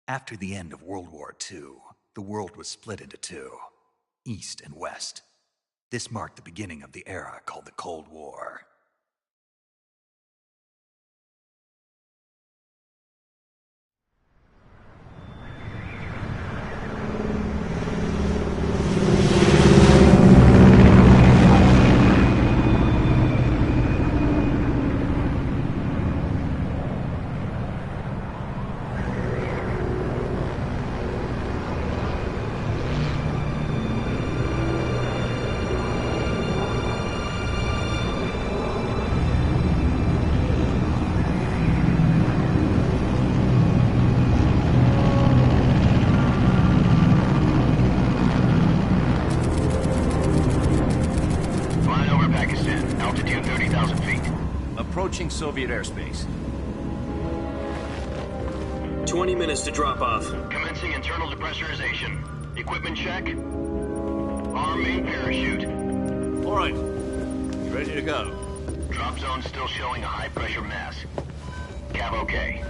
After the end of World War II, the world was split into two, East and West. This marked the beginning of the era called the Cold War. Approaching Soviet airspace. 20 minutes to drop off. Commencing internal depressurization. Equipment check. Arm main parachute. All right. You ready to go? Drop zone still showing a high pressure mass. Cav okay.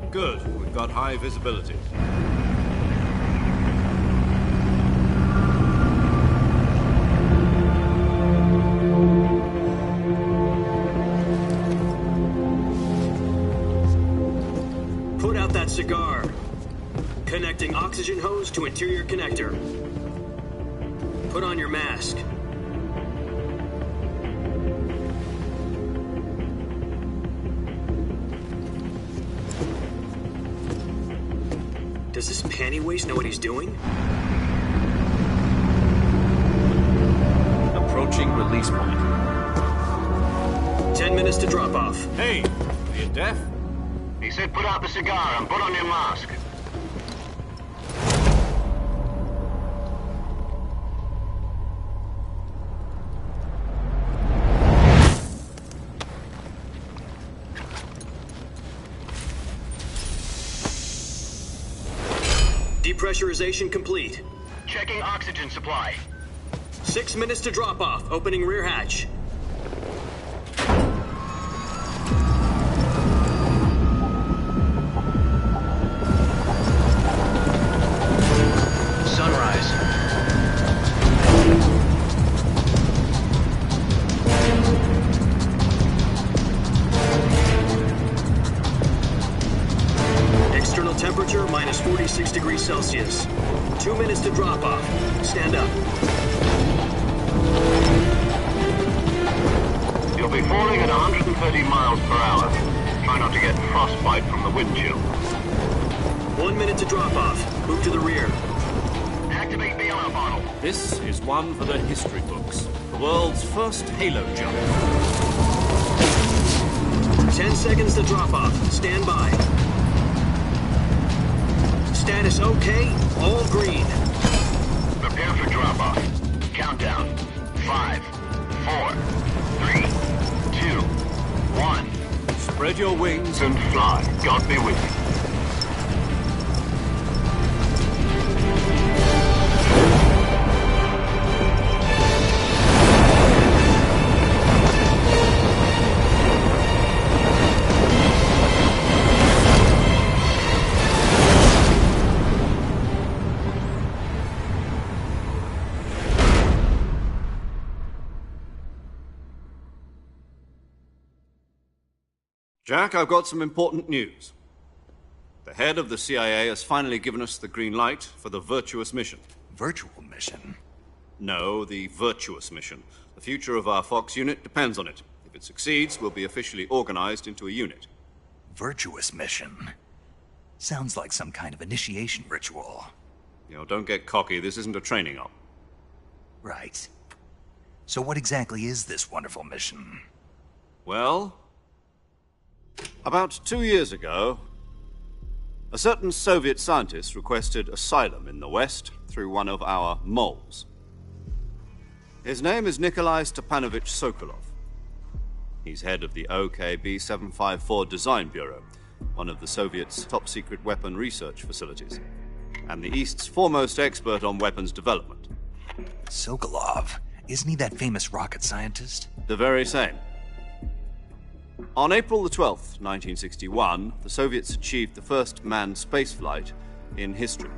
Good. We've got high visibility. Cigar. Connecting oxygen hose to interior connector. Put on your mask. Does this panty waste know what he's doing? Approaching release point. 10 minutes to drop off. Hey, are you deaf? He said put out the cigar and put on your mask. Depressurization complete. Checking oxygen supply. 6 minutes to drop off. Opening rear hatch. Temperature minus 46 degrees Celsius. 2 minutes to drop off. Stand up. You'll be falling at 130 miles per hour. Try not to get frostbite from the wind chill. 1 minute to drop off. Move to the rear. Activate the air bottle. This is one for the history books. The world's first halo jump. 10 seconds to drop off. Stand by. Status okay, all green. Prepare for drop-off. Countdown. 5, 4, 3, 2, 1. Spread your wings And fly. God be with you. Jack, I've got some important news. The head of the CIA has finally given us the green light for the Virtuous mission. Virtual mission? No, the Virtuous mission. The future of our Fox unit depends on it. If it succeeds, we'll be officially organized into a unit. Virtuous mission? Sounds like some kind of initiation ritual. You know, don't get cocky. This isn't a training op. Right. So what exactly is this wonderful mission? Well, about 2 years ago, a certain Soviet scientist requested asylum in the West through one of our moles. His name is Nikolai Stepanovich Sokolov. He's head of the OKB-754 Design Bureau, one of the Soviets' top-secret weapon research facilities, and the East's foremost expert on weapons development. Sokolov? Isn't he that famous rocket scientist? The very same. On April the 12th, 1961, the Soviets achieved the first manned spaceflight in history.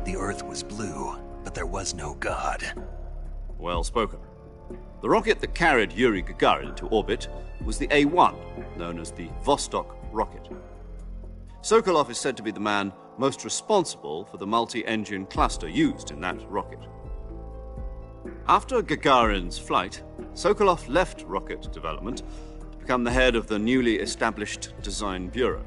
The Earth was blue, but there was no God. Well spoken. The rocket that carried Yuri Gagarin into orbit was the A-1, known as the Vostok rocket. Sokolov is said to be the man most responsible for the multi-engine cluster used in that rocket. After Gagarin's flight, Sokolov left rocket development to become the head of the newly established Design Bureau.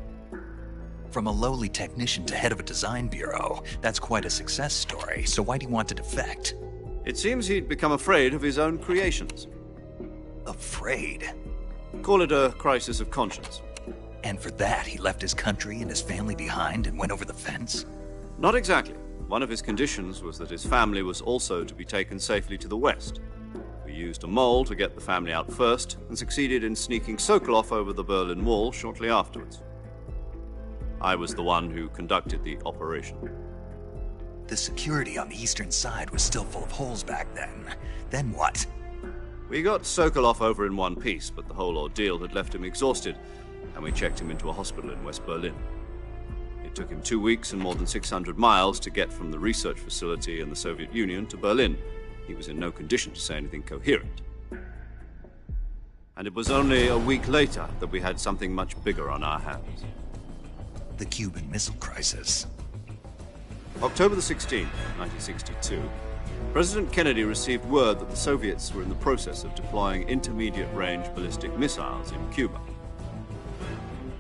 From a lowly technician to head of a design bureau, that's quite a success story, so why'd he want to defect? It seems he'd become afraid of his own creations. Afraid? Call it a crisis of conscience. And for that, he left his country and his family behind and went over the fence? Not exactly. One of his conditions was that his family was also to be taken safely to the west. We used a mole to get the family out first and succeeded in sneaking Sokolov over the Berlin Wall shortly afterwards. I was the one who conducted the operation. The security on the eastern side was still full of holes back then. Then what? We got Sokolov over in one piece, but the whole ordeal had left him exhausted, and we checked him into a hospital in West Berlin. It took him 2 weeks and more than 600 miles to get from the research facility in the Soviet Union to Berlin. He was in no condition to say anything coherent. And it was only a week later that we had something much bigger on our hands. The Cuban Missile Crisis. October the 16th, 1962, President Kennedy received word that the Soviets were in the process of deploying intermediate-range ballistic missiles in Cuba.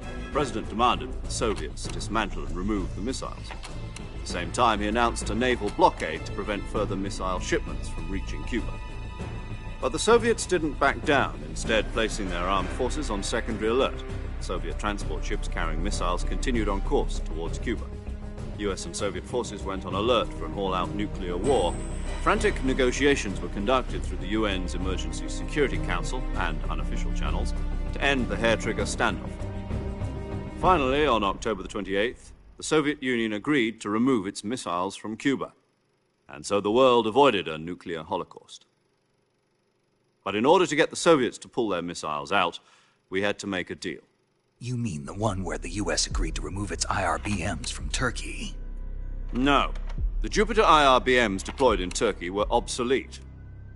The President demanded that the Soviets dismantle and remove the missiles. At the same time, he announced a naval blockade to prevent further missile shipments from reaching Cuba. But the Soviets didn't back down, instead placing their armed forces on secondary alert. Soviet transport ships carrying missiles continued on course towards Cuba. US and Soviet forces went on alert for an all-out nuclear war. Frantic negotiations were conducted through the UN's Emergency Security Council and unofficial channels to end the hair-trigger standoff. Finally, on October the 28th, the Soviet Union agreed to remove its missiles from Cuba, and so the world avoided a nuclear holocaust. But in order to get the Soviets to pull their missiles out, we had to make a deal. You mean the one where the US agreed to remove its IRBMs from Turkey? No. The Jupiter IRBMs deployed in Turkey were obsolete,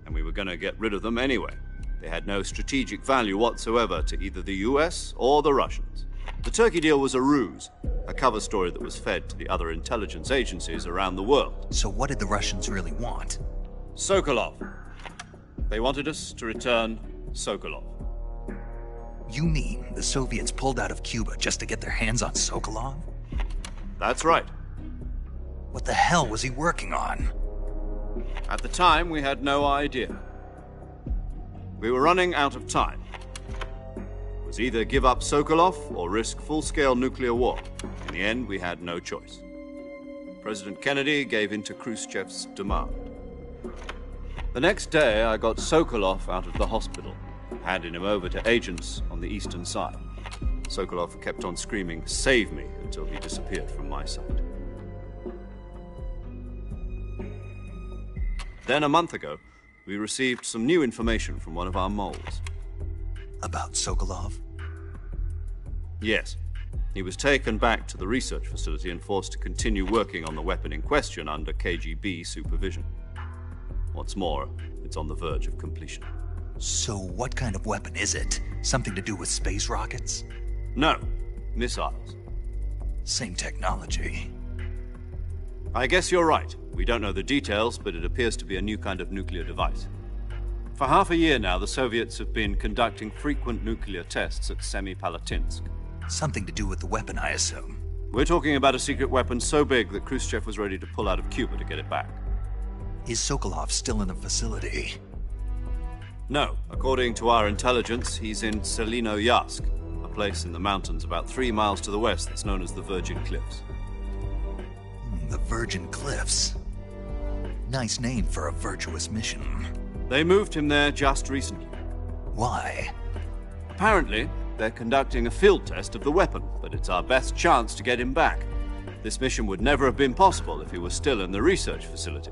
and we were going to get rid of them anyway. They had no strategic value whatsoever to either the US or the Russians. The Turkey deal was a ruse, a cover story that was fed to the other intelligence agencies around the world. So what did the Russians really want? Sokolov. They wanted us to return Sokolov. You mean the Soviets pulled out of Cuba just to get their hands on Sokolov? That's right. What the hell was he working on? At the time, we had no idea. We were running out of time. It was either give up Sokolov or risk full-scale nuclear war. In the end, we had no choice. President Kennedy gave in to Khrushchev's demand. The next day, I got Sokolov out of the hospital, handing him over to agents on the eastern side. Sokolov kept on screaming, "Save me," until he disappeared from my sight. Then, a month ago, we received some new information from one of our moles. About Sokolov? Yes. He was taken back to the research facility and forced to continue working on the weapon in question under KGB supervision. What's more, it's on the verge of completion. So what kind of weapon is it? Something to do with space rockets? No, missiles. Same technology. I guess you're right. We don't know the details, but it appears to be a new kind of nuclear device. For half a year now, the Soviets have been conducting frequent nuclear tests at Semipalatinsk. Something to do with the weapon, I assume. We're talking about a secret weapon so big that Khrushchev was ready to pull out of Cuba to get it back. Is Sokolov still in the facility? No. According to our intelligence, he's in Selinoyarsk, a place in the mountains about 3 miles to the west that's known as the Virgin Cliffs. The Virgin Cliffs. Nice name for a virtuous mission. They moved him there just recently. Why? Apparently, they're conducting a field test of the weapon, but it's our best chance to get him back. This mission would never have been possible if he was still in the research facility.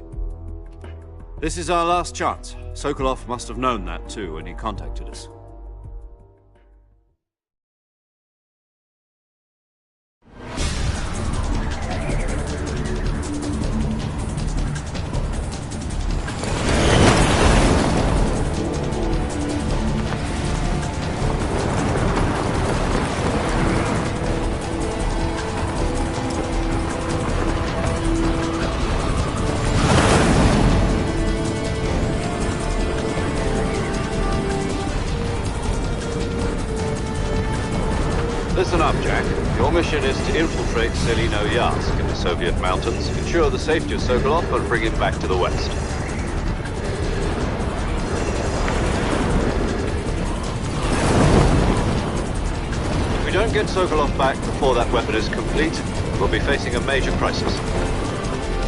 This is our last chance. Sokolov must have known that too when he contacted us. mission is to infiltrate Selino-Yarsk in the Soviet mountains, ensure the safety of Sokolov, and bring him back to the west. If we don't get Sokolov back before that weapon is complete, we'll be facing a major crisis.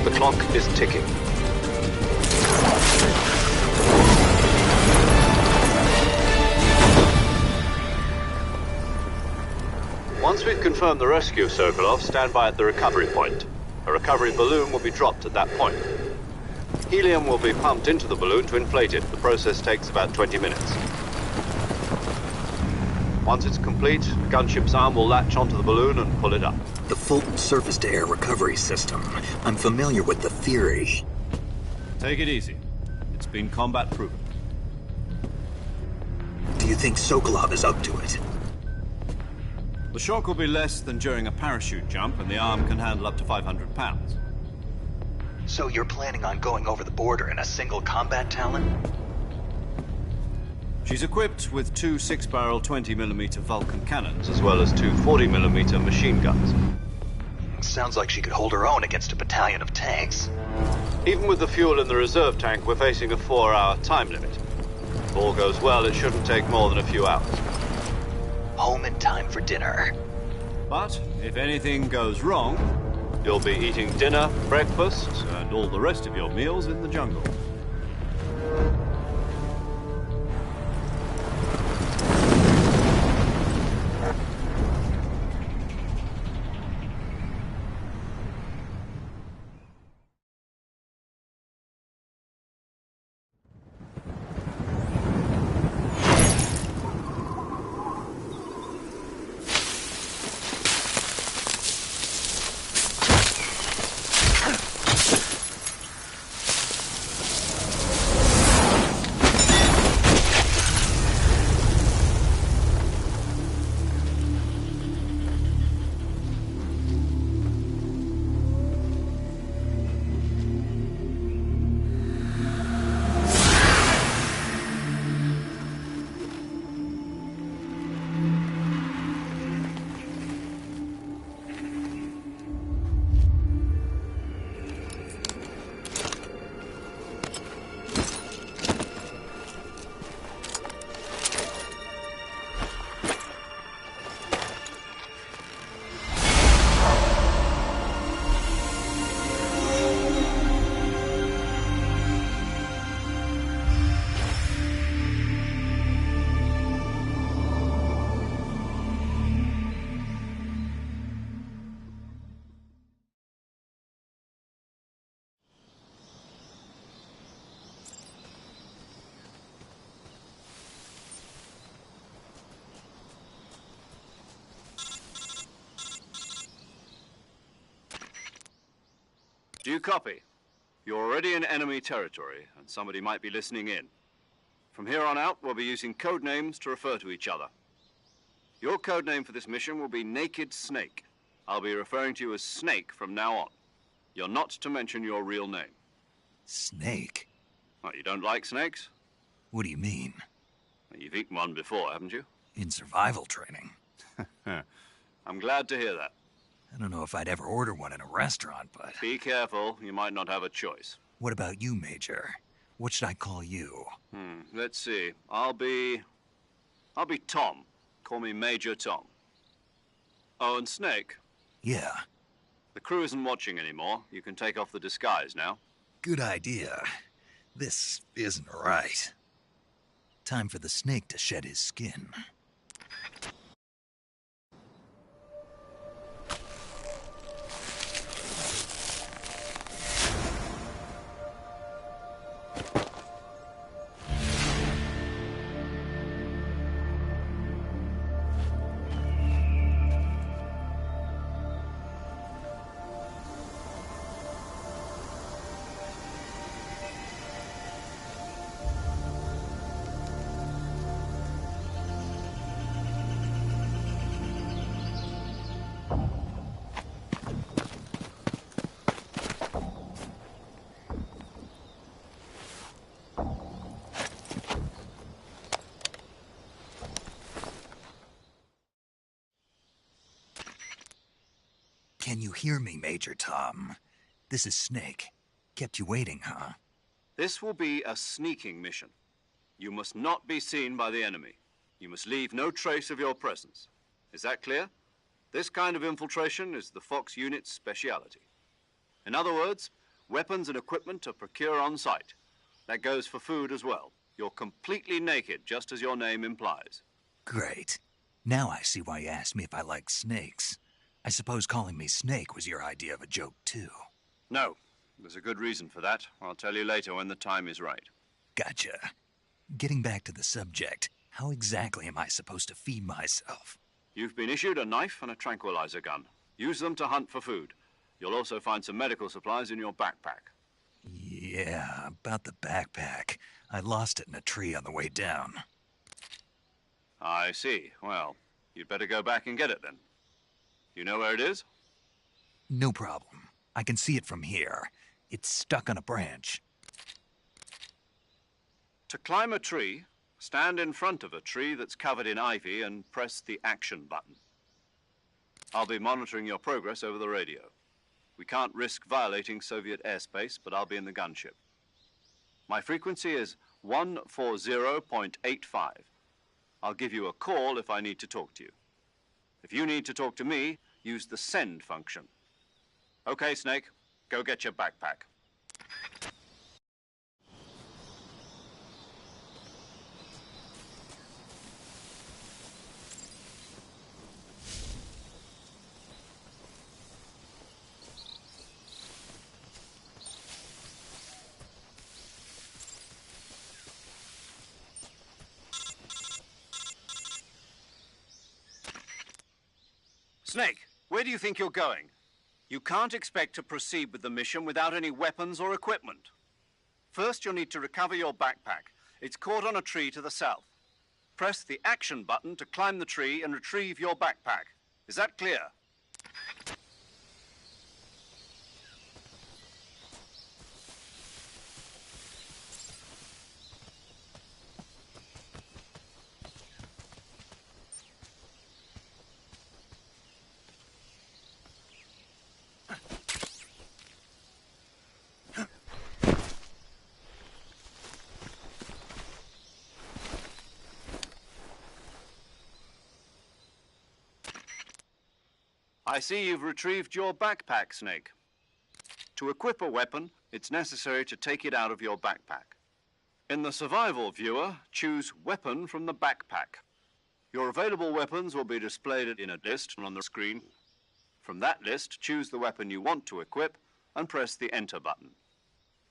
The clock is ticking. Once we've confirmed the rescue of Sokolov, stand by at the recovery point. A recovery balloon will be dropped at that point. Helium will be pumped into the balloon to inflate it. The process takes about 20 minutes. Once it's complete, the gunship's arm will latch onto the balloon and pull it up. The Fulton surface-to-air recovery system. I'm familiar with the theory. Take it easy. It's been combat-proven. Do you think Sokolov is up to it? The shock will be less than during a parachute jump, and the arm can handle up to 500 pounds. So you're planning on going over the border in a single combat Talon? She's equipped with two 6-barrel 20mm Vulcan cannons, as well as two 40mm machine guns. Sounds like she could hold her own against a battalion of tanks. Even with the fuel in the reserve tank, we're facing a 4-hour time limit. If all goes well, it shouldn't take more than a few hours. Home in time for dinner. But if anything goes wrong, you'll be eating dinner, breakfast, and all the rest of your meals in the jungle. Do you copy? You're already in enemy territory, and somebody might be listening in. From here on out, we'll be using code names to refer to each other. Your code name for this mission will be Naked Snake. I'll be referring to you as Snake from now on. You're not to mention your real name. Snake? What, you don't like snakes? What do you mean? You've eaten one before, haven't you? In survival training. I'm glad to hear that. I don't know if I'd ever order one in a restaurant, but... Be careful, you might not have a choice. What about you, Major? What should I call you? Let's see. I'll be Tom. Call me Major Tom. Oh, and Snake. Yeah. The crew isn't watching anymore. You can take off the disguise now. Good idea. This isn't right. Time for the snake to shed his skin. You hear me, Major Tom. This is Snake. Kept you waiting, huh? This will be a sneaking mission. You must not be seen by the enemy. You must leave no trace of your presence. Is that clear? This kind of infiltration is the Fox unit's speciality. In other words, weapons and equipment are procured on site. That goes for food as well. You're completely naked, just as your name implies. Great. Now I see why you asked me if I like snakes. I suppose calling me Snake was your idea of a joke, too. No, there's a good reason for that. I'll tell you later when the time is right. Gotcha. Getting back to the subject, how exactly am I supposed to feed myself? You've been issued a knife and a tranquilizer gun. Use them to hunt for food. You'll also find some medical supplies in your backpack. Yeah, about the backpack. I lost it in a tree on the way down. I see. Well, you'd better go back and get it then. You know where it is? No problem. I can see it from here. It's stuck on a branch. To climb a tree, stand in front of a tree that's covered in ivy and press the action button. I'll be monitoring your progress over the radio. We can't risk violating Soviet airspace, but I'll be in the gunship. My frequency is 140.85. I'll give you a call if I need to talk to you. If you need to talk to me, use the send function. Okay, Snake, go get your backpack. Snake, where do you think you're going? You can't expect to proceed with the mission without any weapons or equipment. First, you'll need to recover your backpack. It's caught on a tree to the south. Press the action button to climb the tree and retrieve your backpack. Is that clear? I see you've retrieved your backpack, Snake. To equip a weapon, it's necessary to take it out of your backpack. In the survival viewer, choose Weapon from the backpack. Your available weapons will be displayed in a list on the screen. From that list, choose the weapon you want to equip and press the Enter button.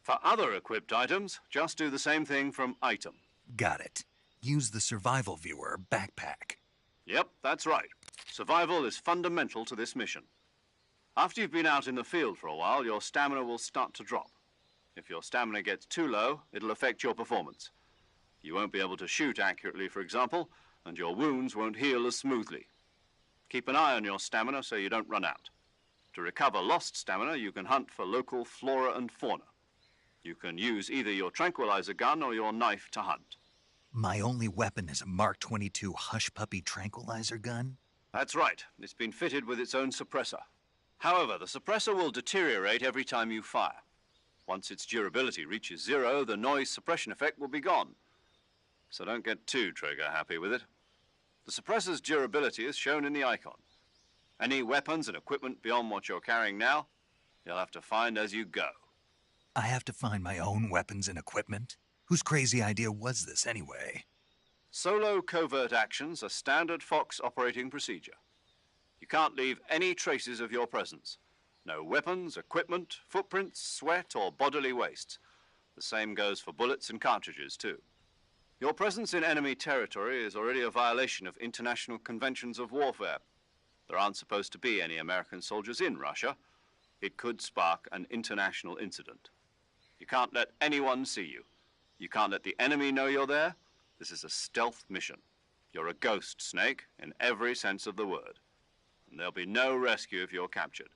For other equipped items, just do the same thing from Item. Got it. Use the survival viewer backpack. Yep, that's right. Survival is fundamental to this mission. After you've been out in the field for a while, your stamina will start to drop. If your stamina gets too low, it'll affect your performance. You won't be able to shoot accurately, for example, and your wounds won't heal as smoothly. Keep an eye on your stamina so you don't run out. To recover lost stamina, you can hunt for local flora and fauna. You can use either your tranquilizer gun or your knife to hunt. My only weapon is a Mark 22 Hush Puppy tranquilizer gun? That's right. It's been fitted with its own suppressor. However, the suppressor will deteriorate every time you fire. Once its durability reaches 0, the noise suppression effect will be gone. So don't get too trigger-happy with it. The suppressor's durability is shown in the icon. Any weapons and equipment beyond what you're carrying now, you'll have to find as you go. I have to find my own weapons and equipment? Whose crazy idea was this, anyway? Solo covert actions are standard Fox operating procedure. You can't leave any traces of your presence. No weapons, equipment, footprints, sweat, or bodily waste. The same goes for bullets and cartridges, too. Your presence in enemy territory is already a violation of international conventions of warfare. There aren't supposed to be any American soldiers in Russia. It could spark an international incident. You can't let anyone see you. You can't let the enemy know you're there. This is a stealth mission. You're a ghost, Snake, in every sense of the word. And there'll be no rescue if you're captured.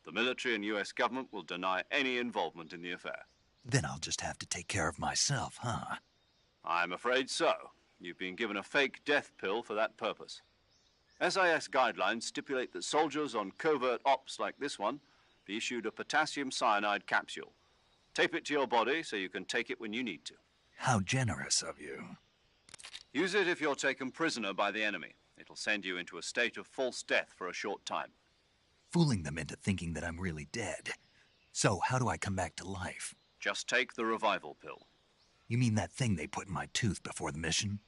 The military and U.S. government will deny any involvement in the affair. Then I'll just have to take care of myself, huh? I'm afraid so. You've been given a fake death pill for that purpose. SIS guidelines stipulate that soldiers on covert ops like this one be issued a potassium cyanide capsule. Tape it to your body so you can take it when you need to. How generous of you. Use it if you're taken prisoner by the enemy. It'll send you into a state of false death for a short time. Fooling them into thinking that I'm really dead. So, how do I come back to life? Just take the revival pill. You mean that thing they put in my tooth before the mission?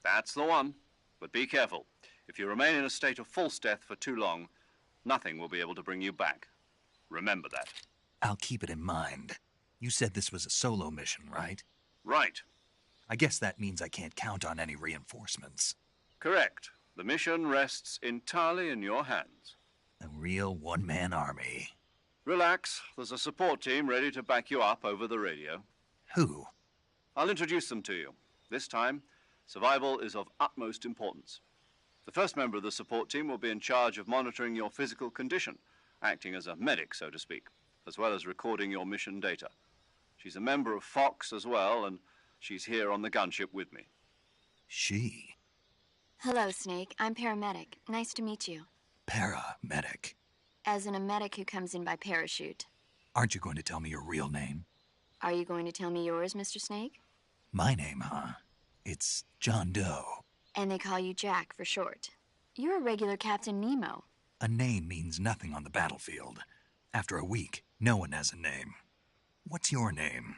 That's the one. But be careful. If you remain in a state of false death for too long, nothing will be able to bring you back. Remember that. I'll keep it in mind. You said this was a solo mission, right? Right. I guess that means I can't count on any reinforcements. Correct. The mission rests entirely in your hands. A real one-man army. Relax. There's a support team ready to back you up over the radio. Who? I'll introduce them to you. This time, survival is of utmost importance. The first member of the support team will be in charge of monitoring your physical condition, acting as a medic, so to speak, as well as recording your mission data. She's a member of Fox as well, and she's here on the gunship with me. She? Hello, Snake. I'm paramedic. Nice to meet you. Paramedic. As in a medic who comes in by parachute. Aren't you going to tell me your real name? Are you going to tell me yours, Mr. Snake? My name, huh? It's John Doe. And they call you Jack for short. You're a regular Captain Nemo. A name means nothing on the battlefield. After a week, no one has a name. What's your name?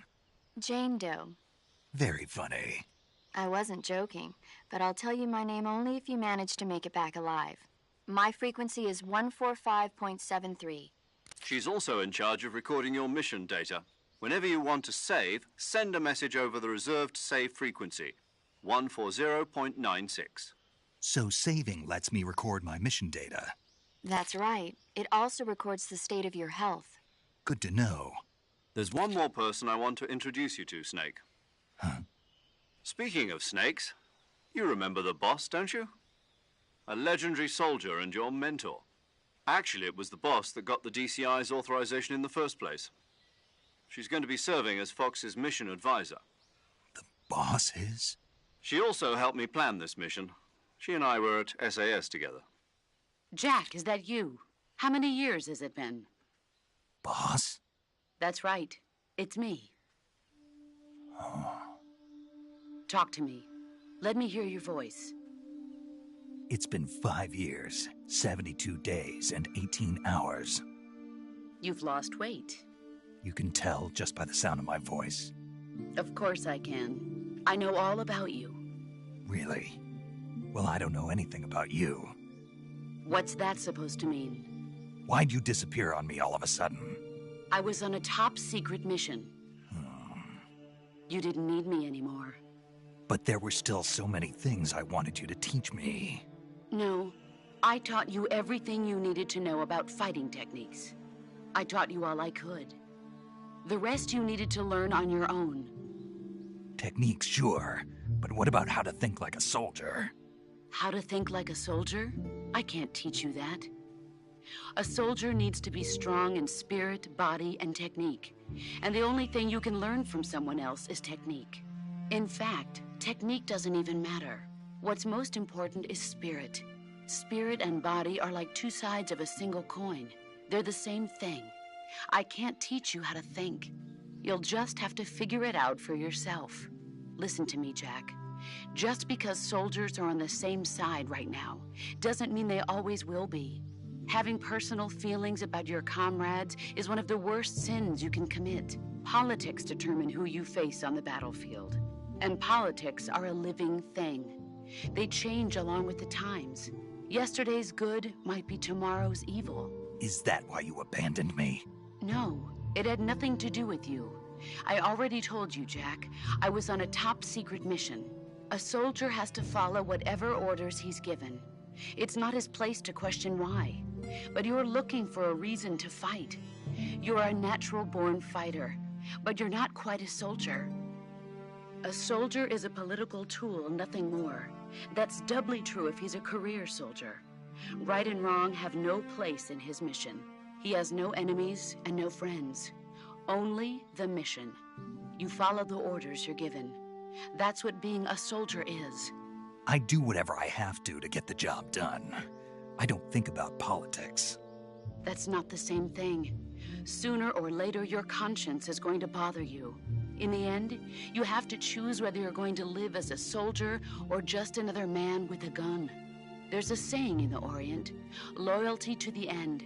Jane Doe. Very funny. I wasn't joking, but I'll tell you my name only if you manage to make it back alive. My frequency is 145.73. She's also in charge of recording your mission data. Whenever you want to save, send a message over the reserved save frequency, 140.96. So saving lets me record my mission data. That's right. It also records the state of your health. Good to know. There's one more person I want to introduce you to, Snake. Huh? Speaking of snakes, you remember the boss, don't you? A legendary soldier and your mentor. Actually, it was the boss that got the DCI's authorization in the first place. She's going to be serving as Fox's mission advisor. The boss is? She also helped me plan this mission. She and I were at SAS together. Jack, is that you? How many years has it been? Boss? That's right. It's me. Oh. Talk to me. Let me hear your voice. It's been 5 years, 72 days, and 18 hours. You've lost weight. You can tell just by the sound of my voice. Of course I can. I know all about you. Really? Well, I don't know anything about you. What's that supposed to mean? Why'd you disappear on me all of a sudden? I was on a top-secret mission. You didn't need me anymore. But there were still so many things I wanted you to teach me. No, I taught you everything you needed to know about fighting techniques. I taught you all I could. The rest you needed to learn on your own. Techniques, sure. But what about how to think like a soldier? How to think like a soldier? I can't teach you that. A soldier needs to be strong in spirit, body, and technique. And the only thing you can learn from someone else is technique. In fact, technique doesn't even matter. What's most important is spirit. Spirit and body are like two sides of a single coin. They're the same thing. I can't teach you how to think. You'll just have to figure it out for yourself. Listen to me, Jack. Just because soldiers are on the same side right now doesn't mean they always will be. Having personal feelings about your comrades is one of the worst sins you can commit. Politics determine who you face on the battlefield. And politics are a living thing. They change along with the times. Yesterday's good might be tomorrow's evil. Is that why you abandoned me? No, it had nothing to do with you. I already told you, Jack. I was on a top-secret mission. A soldier has to follow whatever orders he's given. It's not his place to question why. But you're looking for a reason to fight. You're a natural-born fighter, but you're not quite a soldier. A soldier is a political tool, nothing more. That's doubly true if he's a career soldier. Right and wrong have no place in his mission. He has no enemies and no friends. Only the mission. You follow the orders you're given. That's what being a soldier is. I do whatever I have to get the job done. I don't think about politics. That's not the same thing. Sooner or later, your conscience is going to bother you. In the end, you have to choose whether you're going to live as a soldier or just another man with a gun. There's a saying in the Orient, loyalty to the end.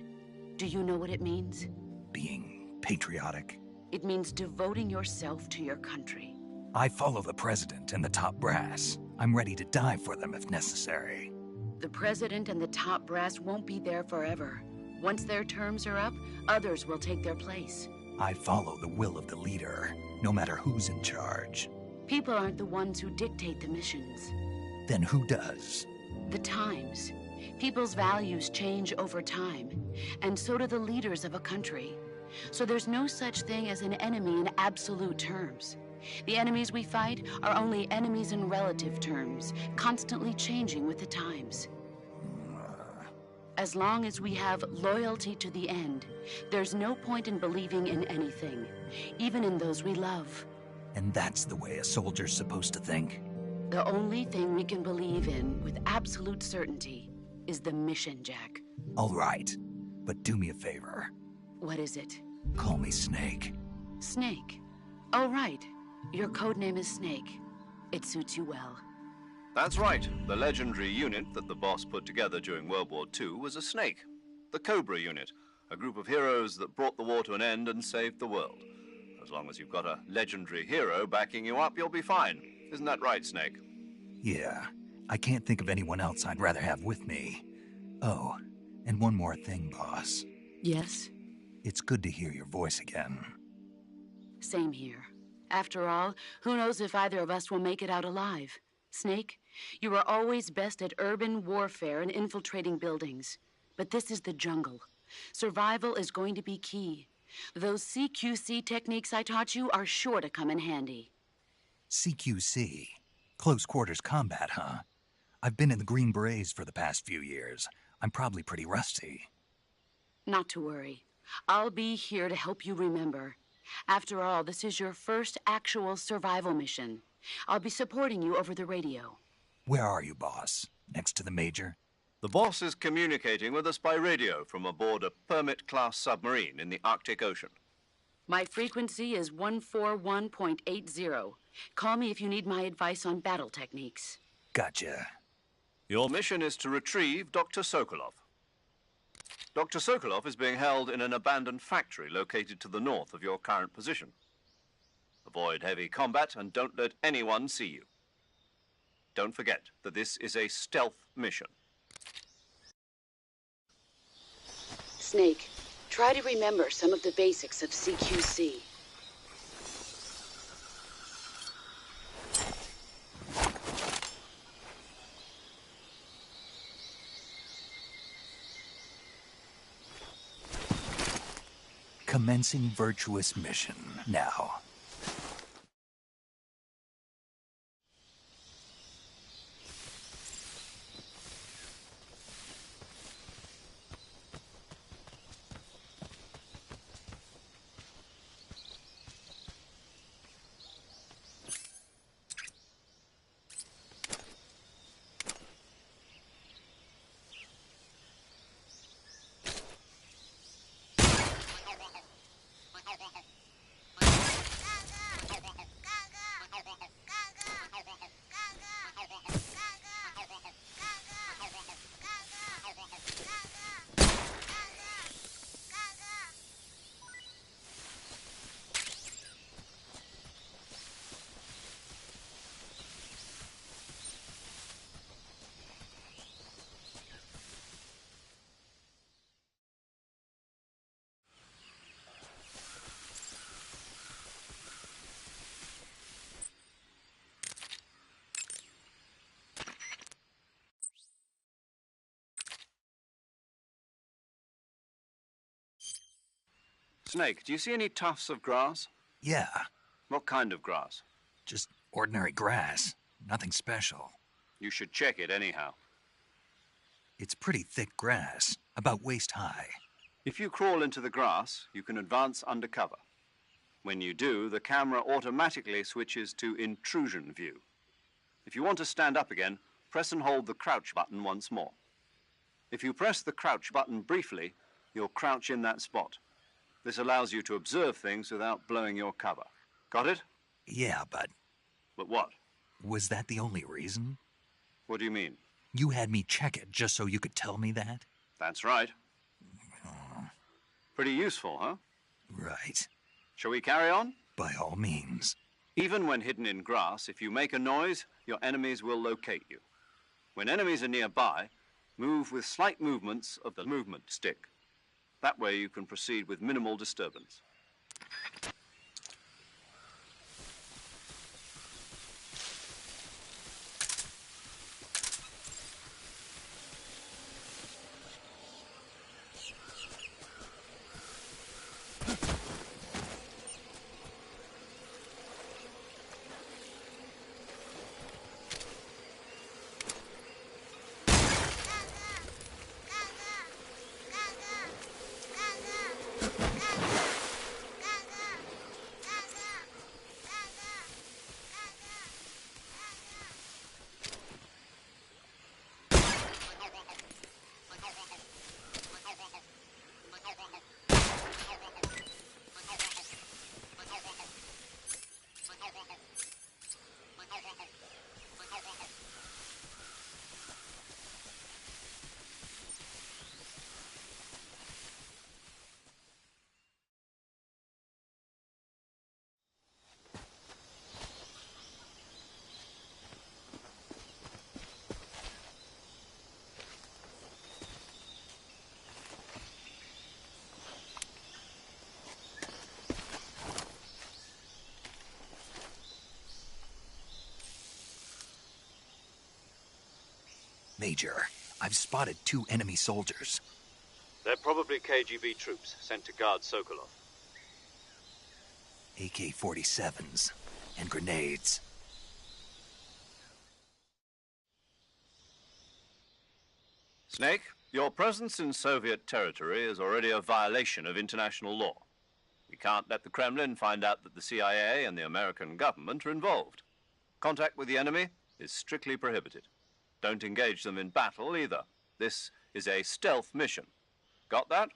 Do you know what it means? Being patriotic. It means devoting yourself to your country. I follow the president and the top brass. I'm ready to die for them if necessary. The president and the top brass won't be there forever. Once their terms are up, others will take their place. I follow the will of the leader, no matter who's in charge. People aren't the ones who dictate the missions. Then who does? The times. People's values change over time, and so do the leaders of a country. So there's no such thing as an enemy in absolute terms. The enemies we fight are only enemies in relative terms, constantly changing with the times. As long as we have loyalty to the end, there's no point in believing in anything, even in those we love. And that's the way a soldier's supposed to think? The only thing we can believe in with absolute certainty is the mission, Jack. All right, but do me a favor. What is it? Call me Snake. Snake. Oh, right. Your codename is Snake. It suits you well. That's right. The legendary unit that the boss put together during World War II was a snake. The Cobra unit, a group of heroes that brought the war to an end and saved the world. As long as you've got a legendary hero backing you up, you'll be fine. Isn't that right, Snake? Yeah, I can't think of anyone else I'd rather have with me. Oh, and one more thing, boss. Yes? It's good to hear your voice again. Same here. After all, who knows if either of us will make it out alive? Snake, you are always best at urban warfare and infiltrating buildings. But this is the jungle. Survival is going to be key. Those CQC techniques I taught you are sure to come in handy. CQC? Close quarters combat, huh? I've been in the Green Berets for the past few years. I'm probably pretty rusty. Not to worry. I'll be here to help you remember. After all, this is your first actual survival mission. I'll be supporting you over the radio. Where are you, boss? Next to the Major? The boss is communicating with us by radio from aboard a Permit-class submarine in the Arctic Ocean. My frequency is 141.80. Call me if you need my advice on battle techniques. Gotcha. Your mission is to retrieve Dr. Sokolov. Dr. Sokolov is being held in an abandoned factory located to the north of your current position. Avoid heavy combat and don't let anyone see you. Don't forget that this is a stealth mission. Snake, try to remember some of the basics of CQC. Commencing virtuous mission now. Snake, do you see any tufts of grass? Yeah, What kind of grass? just ordinary grass. Nothing special. You should check it anyhow. It's pretty thick grass, about waist high. If you crawl into the grass, you can advance undercover. When you do, the camera automatically switches to intrusion view. If you want to stand up again, press and hold the crouch button once more. If you press the crouch button briefly, you'll crouch in that spot. This allows you to observe things without blowing your cover. Got it? Yeah, but But what? was that the only reason? What do you mean? You had me check it just so you could tell me that? That's right. Pretty useful, huh? Right. Shall we carry on? By all means. Even when hidden in grass, if you make a noise, your enemies will locate you. When enemies are nearby, move with slight movements of the movement stick. That way you can proceed with minimal disturbance. Major, I've spotted 2 enemy soldiers. They're probably KGB troops sent to guard Sokolov. AK-47s and grenades. Snake, your presence in Soviet territory is already a violation of international law. We can't let the Kremlin find out that the CIA and the American government are involved. Contact with the enemy is strictly prohibited. Don't engage them in battle either. This is a stealth mission. Got that?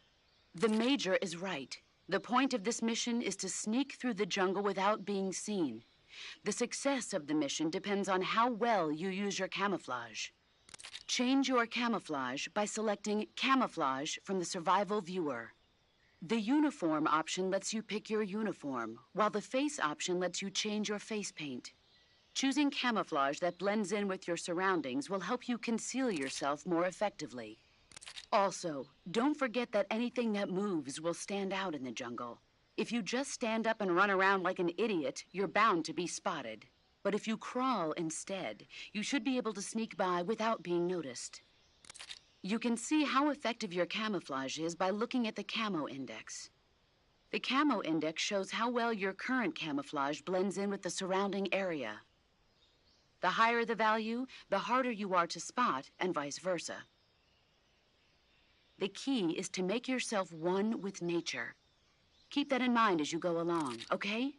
The Major is right. The point of this mission is to sneak through the jungle without being seen. The success of the mission depends on how well you use your camouflage. Change your camouflage by selecting Camouflage from the Survival Viewer. The Uniform option lets you pick your uniform, while the Face option lets you change your face paint. Choosing camouflage that blends in with your surroundings will help you conceal yourself more effectively. Also, don't forget that anything that moves will stand out in the jungle. If you just stand up and run around like an idiot, you're bound to be spotted. But if you crawl instead, you should be able to sneak by without being noticed. You can see how effective your camouflage is by looking at the Camo Index. The Camo Index shows how well your current camouflage blends in with the surrounding area. The higher the value, the harder you are to spot, and vice versa. The key is to make yourself one with nature. Keep that in mind as you go along, okay?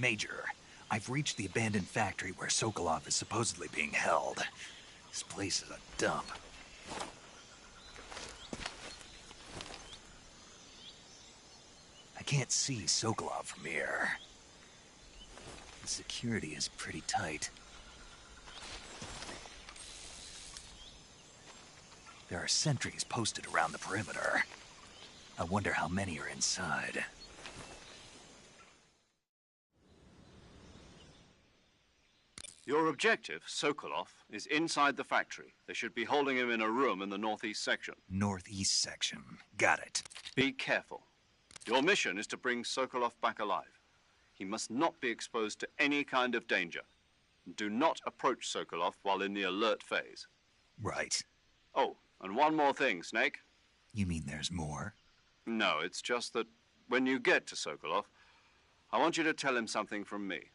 Major, I've reached the abandoned factory where Sokolov is supposedly being held. This place is a dump. I can't see Sokolov from here. The security is pretty tight. There are sentries posted around the perimeter. I wonder how many are inside. Your objective, Sokolov, is inside the factory. They should be holding him in a room in the northeast section. Northeast section. Got it. Be careful. Your mission is to bring Sokolov back alive. He must not be exposed to any kind of danger. Do not approach Sokolov while in the alert phase. Right. Oh, and one more thing, Snake. You mean there's more? No, it's just that when you get to Sokolov, I want you to tell him something from me.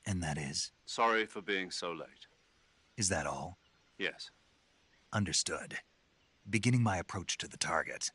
And that is? Sorry for being so late. Is that all? Yes. Understood. Beginning my approach to the target.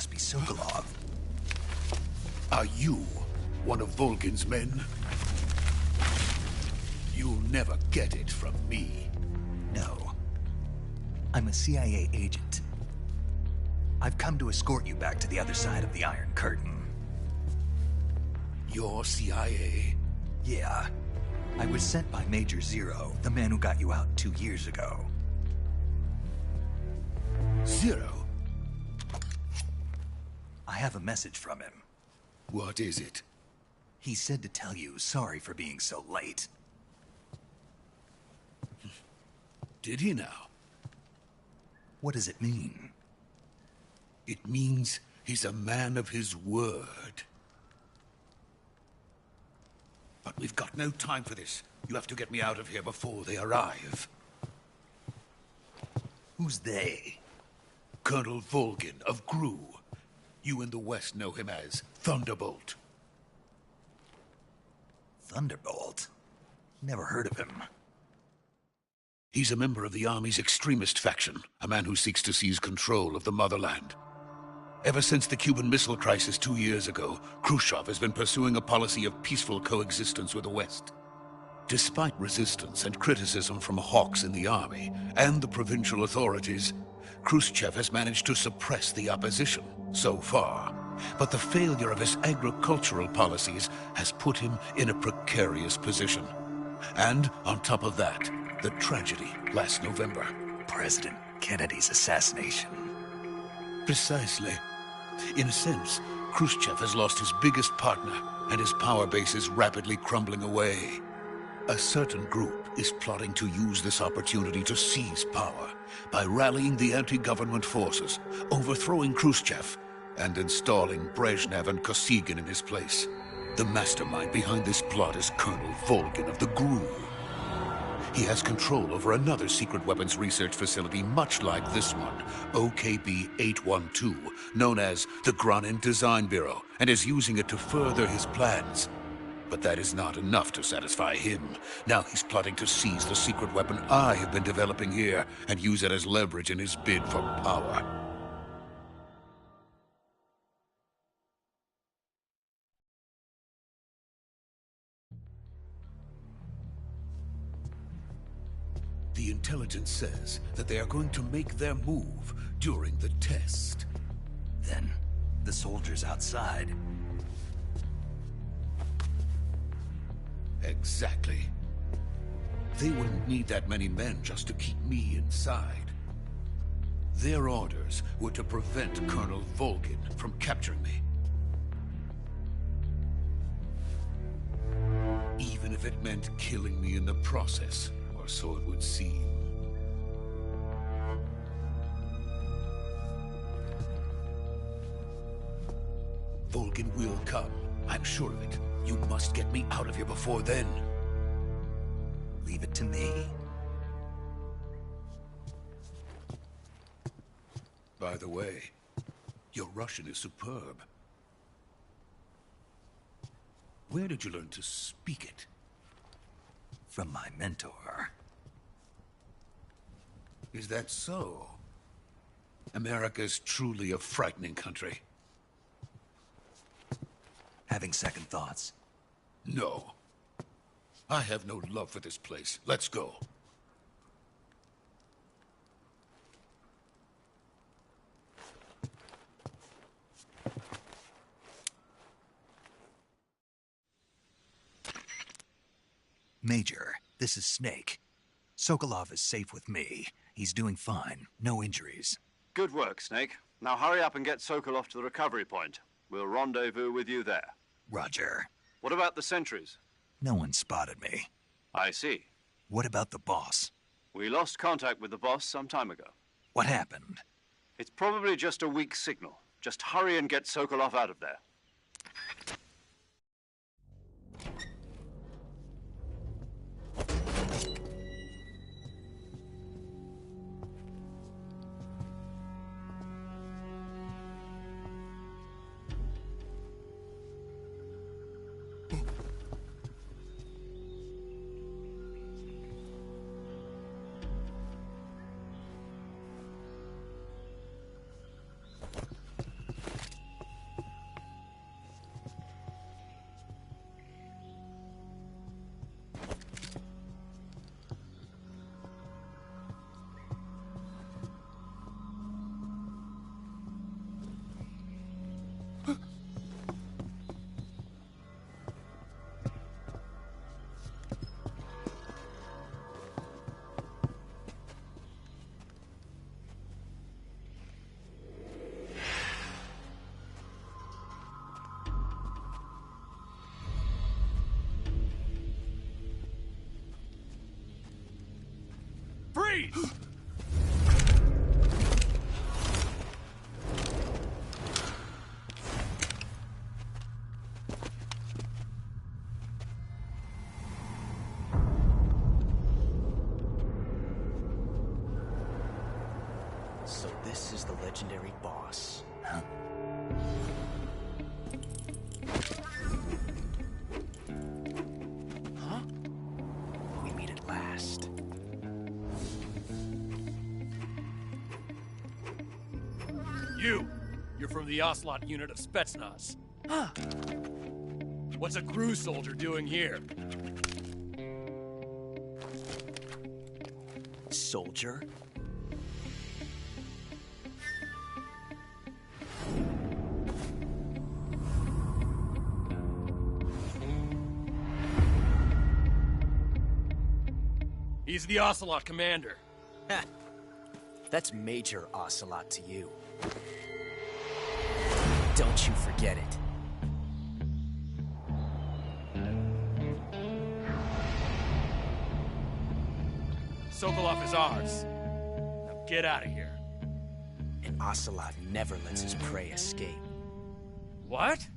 must be Sokolov. Are you one of Volgin's men? You'll never get it from me. No. I'm a CIA agent. I've come to escort you back to the other side of the Iron Curtain. You're CIA? Yeah. I was sent by Major Zero, the man who got you out 2 years ago. Zero? I have a message from him. What is it? He said to tell you sorry for being so late. Did he now? What does it mean? It means he's a man of his word. But we've got no time for this. You have to get me out of here before they arrive. Who's they? Colonel Volgin of GRU. You in the West know him as Thunderbolt. Thunderbolt? Never heard of him. He's a member of the Army's extremist faction, a man who seeks to seize control of the motherland. Ever since the Cuban Missile Crisis 2 years ago, Khrushchev has been pursuing a policy of peaceful coexistence with the West. Despite resistance and criticism from hawks in the army and the provincial authorities, Khrushchev has managed to suppress the opposition, so far. But the failure of his agricultural policies has put him in a precarious position. And on top of that, the tragedy last November. President Kennedy's assassination. Precisely. In a sense, Khrushchev has lost his biggest partner, and his power base is rapidly crumbling away. A certain group is plotting to use this opportunity to seize power by rallying the anti-government forces, overthrowing Khrushchev, and installing Brezhnev and Kosygin in his place. The mastermind behind this plot is Colonel Volgin of the GRU. He has control over another secret weapons research facility much like this one, OKB-812, known as the Granin Design Bureau, and is using it to further his plans. But that is not enough to satisfy him. Now he's plotting to seize the secret weapon I have been developing here and use it as leverage in his bid for power. The intelligence says that they are going to make their move during the test. Then, the soldiers outside. Exactly. They wouldn't need that many men just to keep me inside. Their orders were to prevent Colonel Volgin from capturing me. Even if it meant killing me in the process, or so it would seem. Volgin will come. I'm sure of it. You must get me out of here before then. Leave it to me. By the way, your Russian is superb. Where did you learn to speak it? From my mentor. Is that so? America's truly a frightening country. Having second thoughts? No. I have no love for this place. Let's go. Major, this is Snake. Sokolov is safe with me. He's doing fine. No injuries. Good work, Snake. Now hurry up and get Sokolov to the recovery point. We'll rendezvous with you there. Roger. What about the sentries? No one spotted me. I see. What about the boss? We lost contact with the boss some time ago. What happened? It's probably just a weak signal. Just hurry and get Sokolov out of there. Freeze! So this is the legendary boss. Huh? Huh? We meet at last. You're from the Ocelot unit of Spetsnaz. Huh. What's a crew soldier doing here? Soldier? He's the Ocelot commander. Ha! That's Major Ocelot to you. Don't you forget it. Sokolov is ours. Now get out of here. And Ocelot never lets his prey escape. What?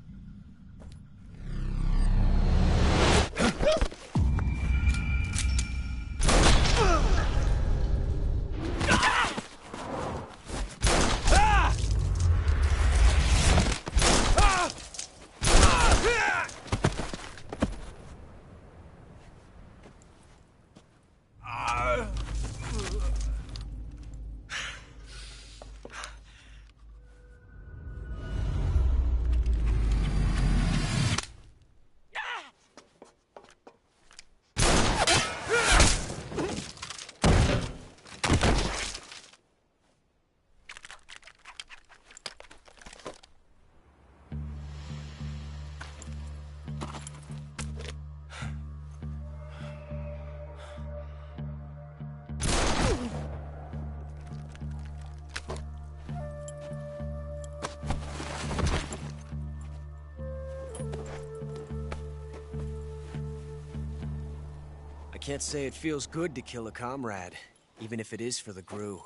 I can't say it feels good to kill a comrade, even if it is for the GRU.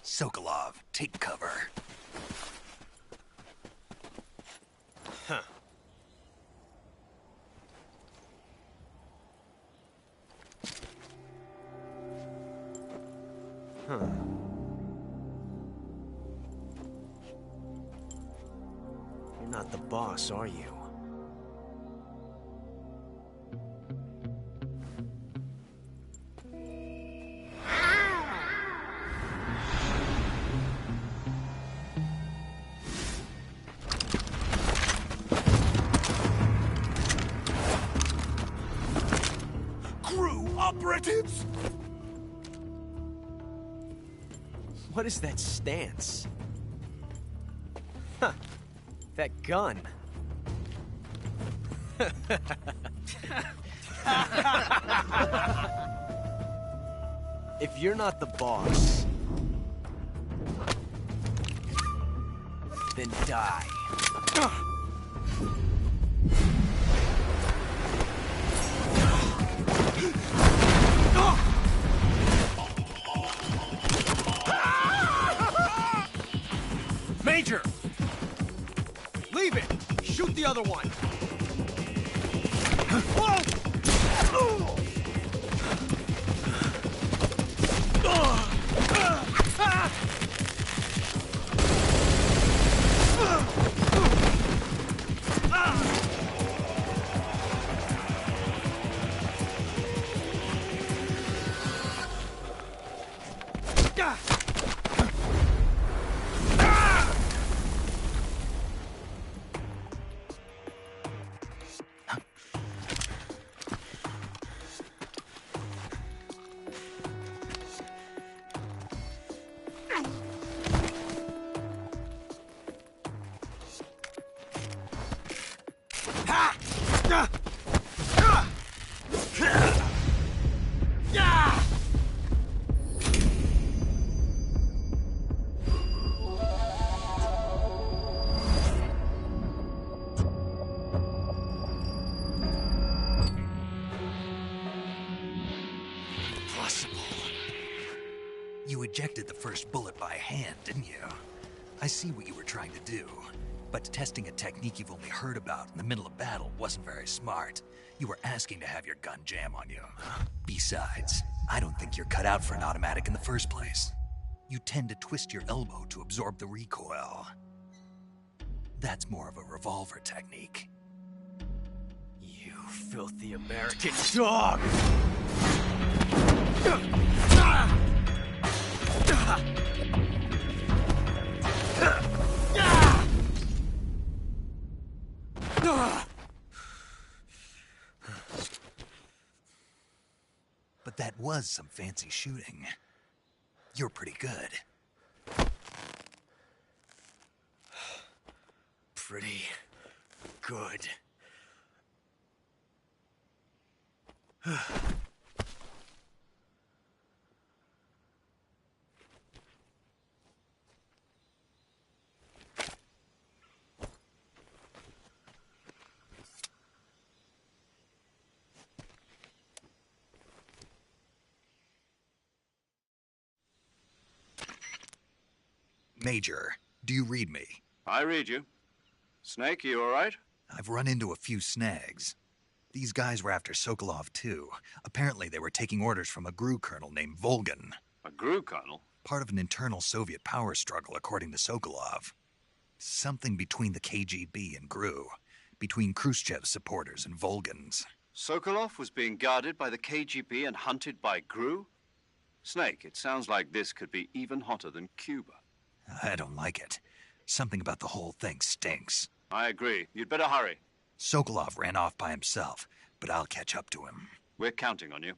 Sokolov, take cover. Huh. Huh. You're not the boss, are you? Operatives! What is that stance? Huh. That gun. If you're not the boss, then die. Major! Leave it! Shoot the other one! ejected the first bullet by hand, didn't you? I see what you were trying to do. But testing a technique you've only heard about in the middle of battle wasn't very smart. You were asking to have your gun jam on you. Besides, I don't think you're cut out for an automatic in the first place. You tend to twist your elbow to absorb the recoil. That's more of a revolver technique. You filthy American dog! But that was some fancy shooting. You're pretty good. Pretty good. Major, do you read me? I read you. Snake, you all right? I've run into a few snags. These guys were after Sokolov, too. Apparently they were taking orders from a GRU colonel named Volgin. A GRU colonel? Part of an internal Soviet power struggle, according to Sokolov. Something between the KGB and GRU. Between Khrushchev's supporters and Volgin's. Sokolov was being guarded by the KGB and hunted by GRU? Snake, it sounds like this could be even hotter than Cuba. I don't like it. Something about the whole thing stinks. I agree. You'd better hurry. Sokolov ran off by himself, but I'll catch up to him. We're counting on you.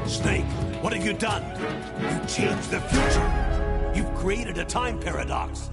Snake, what have you done? You changed the future. You've created a time paradox.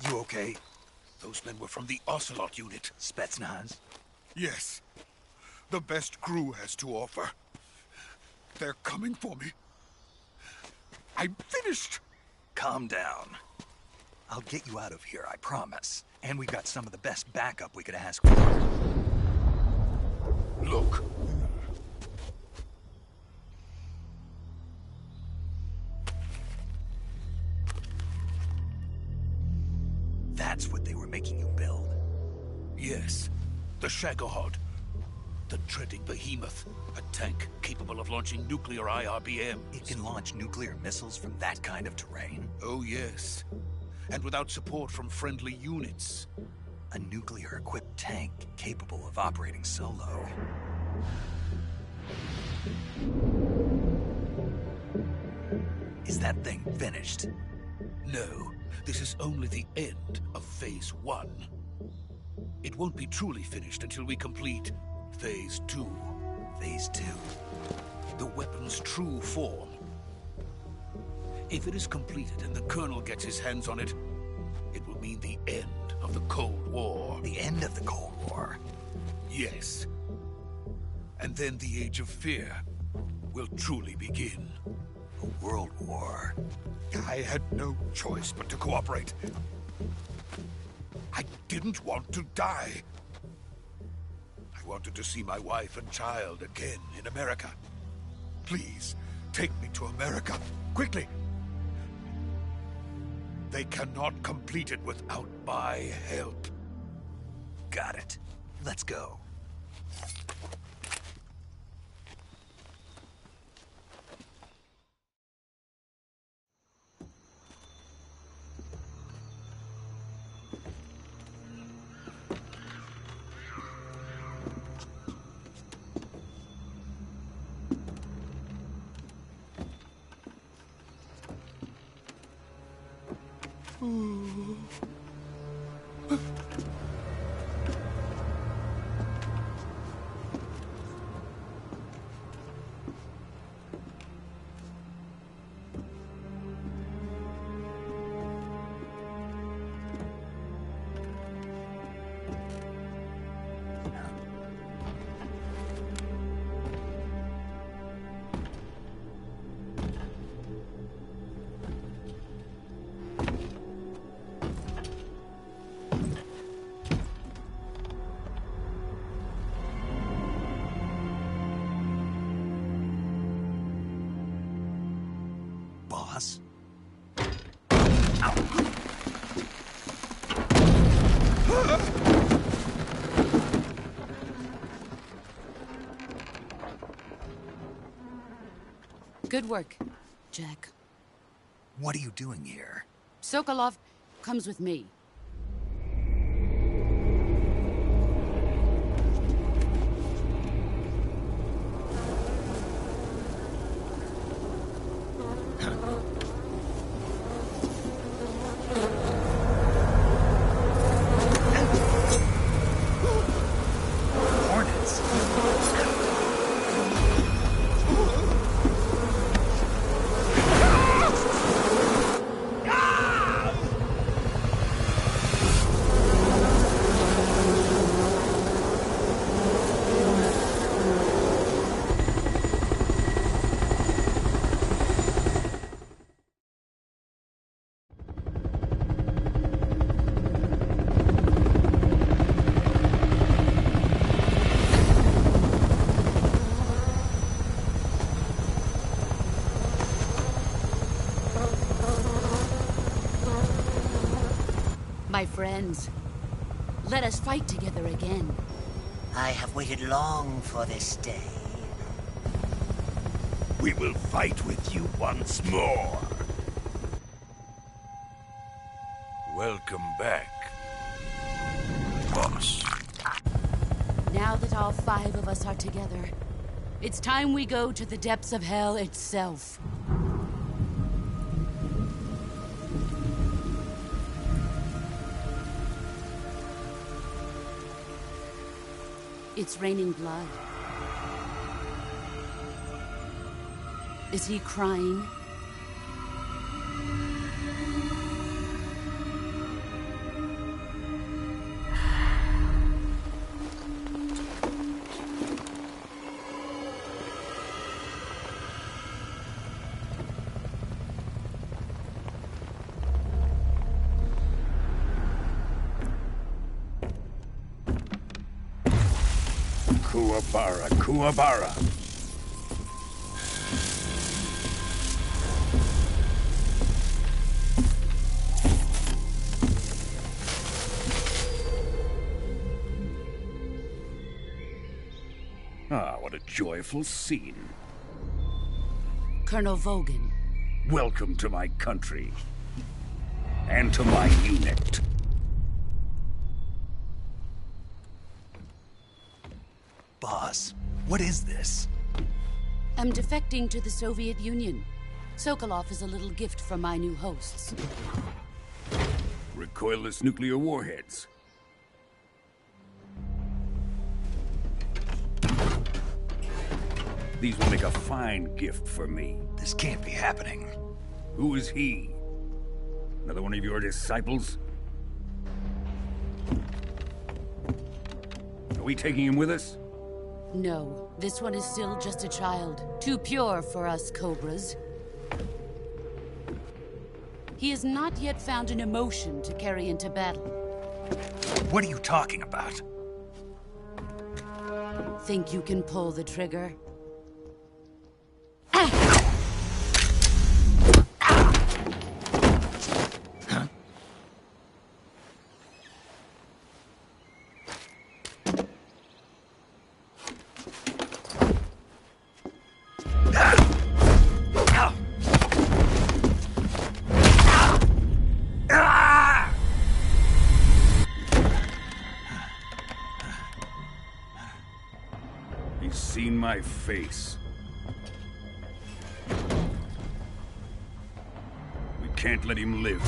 You okay? Those men were from the Ocelot unit. Spetsnaz? Yes. The best GRU has to offer. They're coming for me. I'm finished. Calm down. I'll get you out of here, I promise. And we've got some of the best backup we could ask for. Look. That's what they were making you build? Yes. The Shagohod. The treading behemoth. A tank capable of launching nuclear IRBMs. It can launch nuclear missiles from that kind of terrain? Oh, yes. And without support from friendly units. A nuclear-equipped tank capable of operating solo. Is that thing finished? No. This is only the end of Phase 1. It won't be truly finished until we complete Phase 2. Phase 2? The weapon's true form. If it is completed and the Colonel gets his hands on it, it will mean the end of the Cold War. The end of the Cold War? Yes. And then the Age of Fear will truly begin. A world war? I had no choice but to cooperate. I didn't want to die. I wanted to see my wife and child again in America. Please, take me to America, quickly. They cannot complete it without my help. Got it. Let's go. Boss? Good work, Jack. What are you doing here? Sokolov comes with me. My friends, let us fight together again. I have waited long for this day. We will fight with you once more. Welcome back, boss. Now that all 5 of us are together, it's time we go to the depths of hell itself. It's raining blood. Is he crying? Kuwabara, Kuwabara. Ah, what a joyful scene. Colonel Vogan. Welcome to my country. And to my unit. Boss, what is this? I'm defecting to the Soviet Union. Sokolov is a little gift from my new hosts. Recoilless nuclear warheads. These will make a fine gift for me. This can't be happening. Who is he? Another one of your disciples? Are we taking him with us? No, this one is still just a child. Too pure for us Cobras. He has not yet found an emotion to carry into battle. What are you talking about? Think you can pull the trigger? He's seen my face. We can't let him live.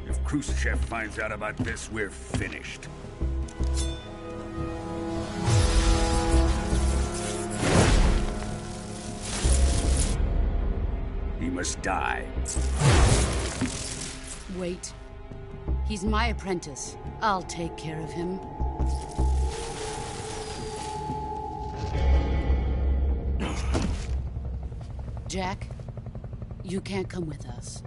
If Khrushchev finds out about this, we're finished. He must die. Wait. He's my apprentice. I'll take care of him. Jack, you can't come with us.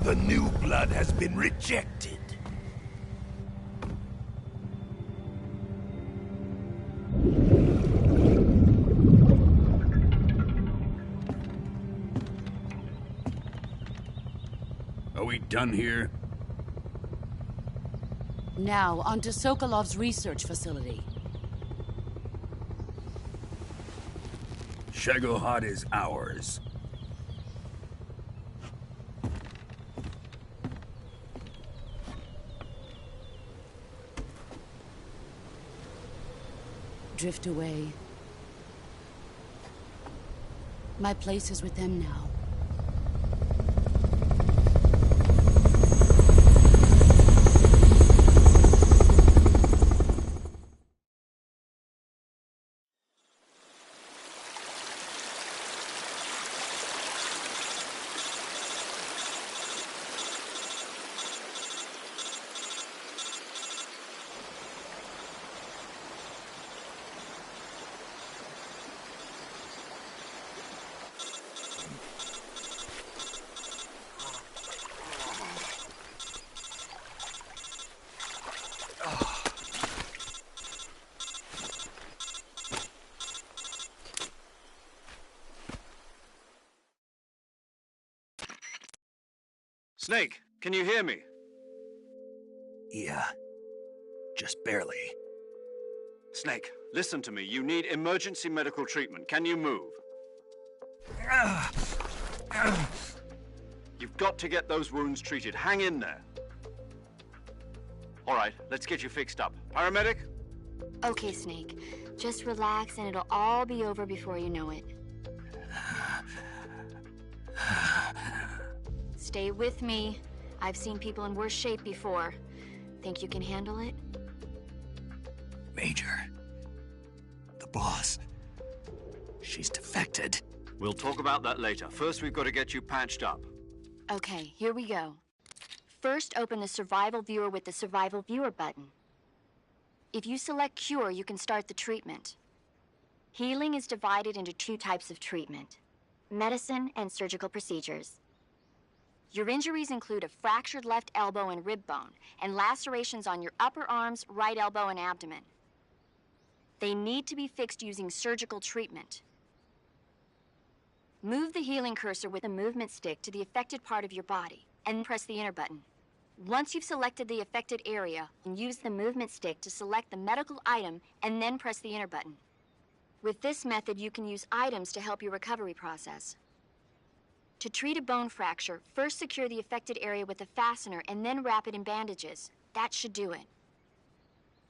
The new blood has been rejected. Are we done here? Now, onto Sokolov's research facility. Shagohod is ours. Drift away. My place is with them now. Snake, can you hear me? Yeah. Just barely. Snake, listen to me. You need emergency medical treatment. Can you move? You've got to get those wounds treated. Hang in there. All right, let's get you fixed up. Paramedic? Okay, Snake. Just relax and it'll all be over before you know it. Stay with me. I've seen people in worse shape before. Think you can handle it? Major. The boss. She's defected. We'll talk about that later. First, we've got to get you patched up. Okay, here we go. First, open the Survival Viewer with the Survival Viewer button. If you select Cure, you can start the treatment. Healing is divided into two types of treatment: medicine and surgical procedures. Your injuries include a fractured left elbow and rib bone, and lacerations on your upper arms, right elbow, and abdomen. They need to be fixed using surgical treatment. Move the healing cursor with a movement stick to the affected part of your body, and press the enter button. Once you've selected the affected area, use the movement stick to select the medical item, and then press the enter button. With this method, you can use items to help your recovery process. To treat a bone fracture, first secure the affected area with a fastener and then wrap it in bandages. That should do it.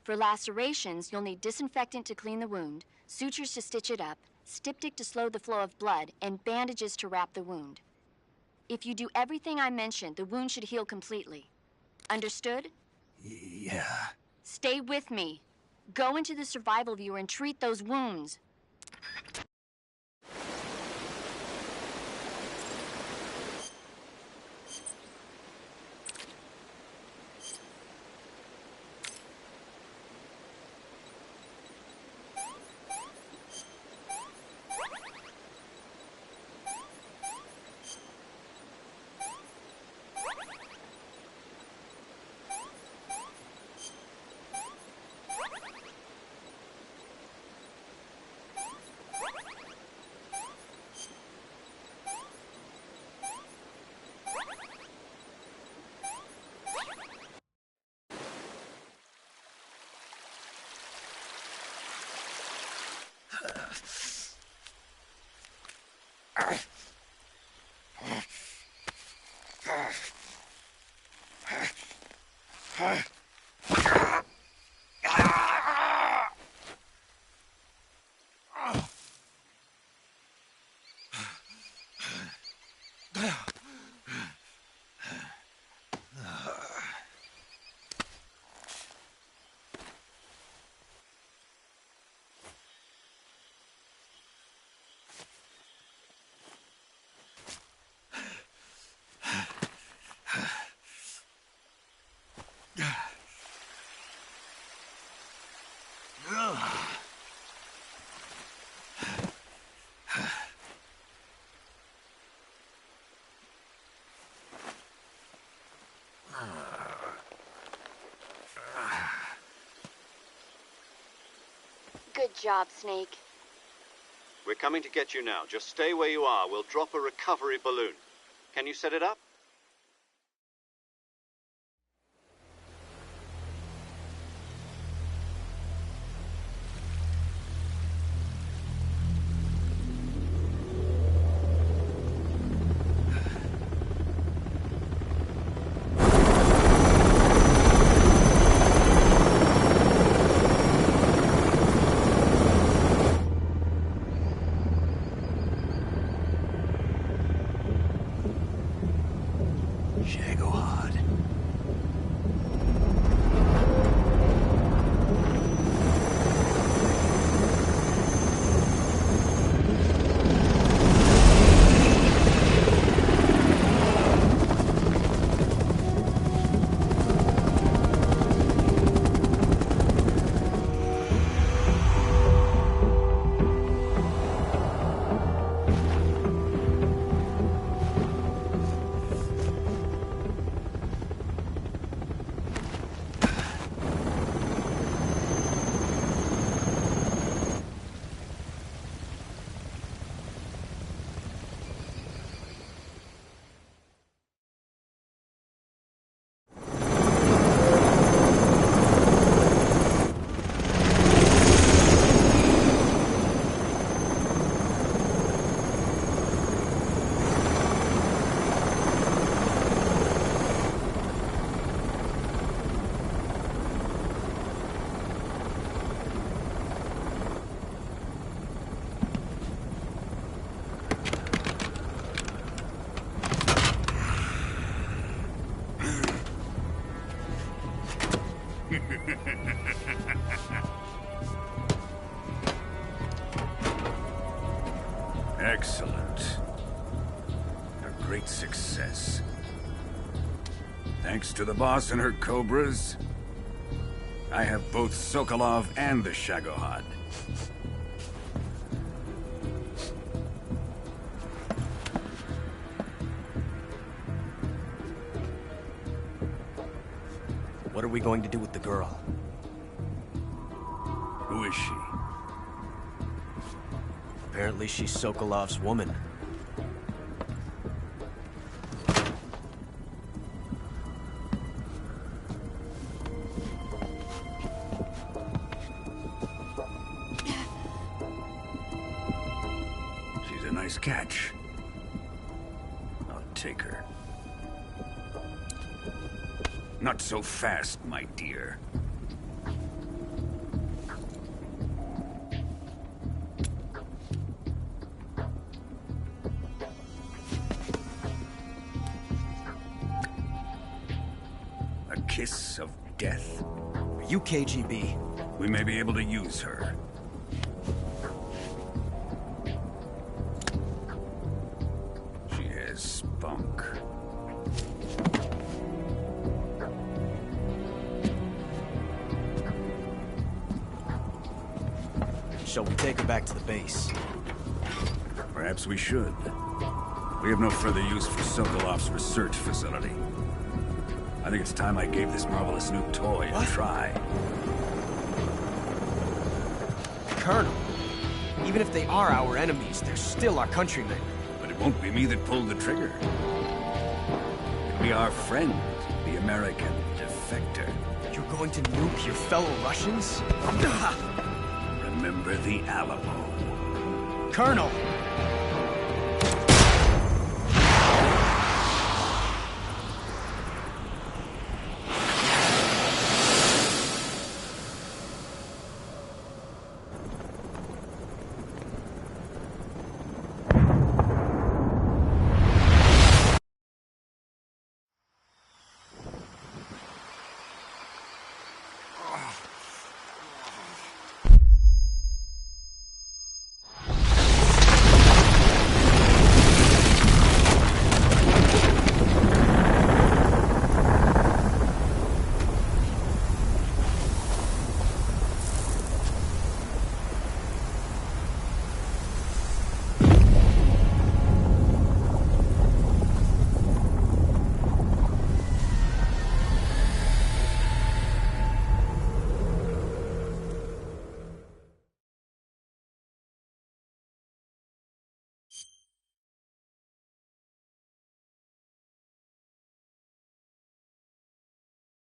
For lacerations, you'll need disinfectant to clean the wound, sutures to stitch it up, styptic to slow the flow of blood, and bandages to wrap the wound. If you do everything I mentioned, the wound should heal completely. Understood? Yeah. Stay with me. Go into the survival viewer and treat those wounds. Good job, Snake. We're coming to get you now. Just stay where you are. We'll drop a recovery balloon. Can you set it up? Excellent. A great success. Thanks to the boss and her cobras, I have both Sokolov and the Shagohod. we going to do with the girl? Who is she? Apparently she's Sokolov's woman. She's a nice catch. I'll take her. Not so fast, my dear. A kiss of death? Are you KGB? We may be able to use her. She has spunk. Shall we take her back to the base? Perhaps we should. We have no further use for Sokolov's research facility. I think it's time I gave this marvelous new toy a try. Colonel, even if they are our enemies, they're still our countrymen. But it won't be me that pulled the trigger. It'll be our friend, the American defector. You're going to nuke your fellow Russians? Remember the Alamo. Colonel!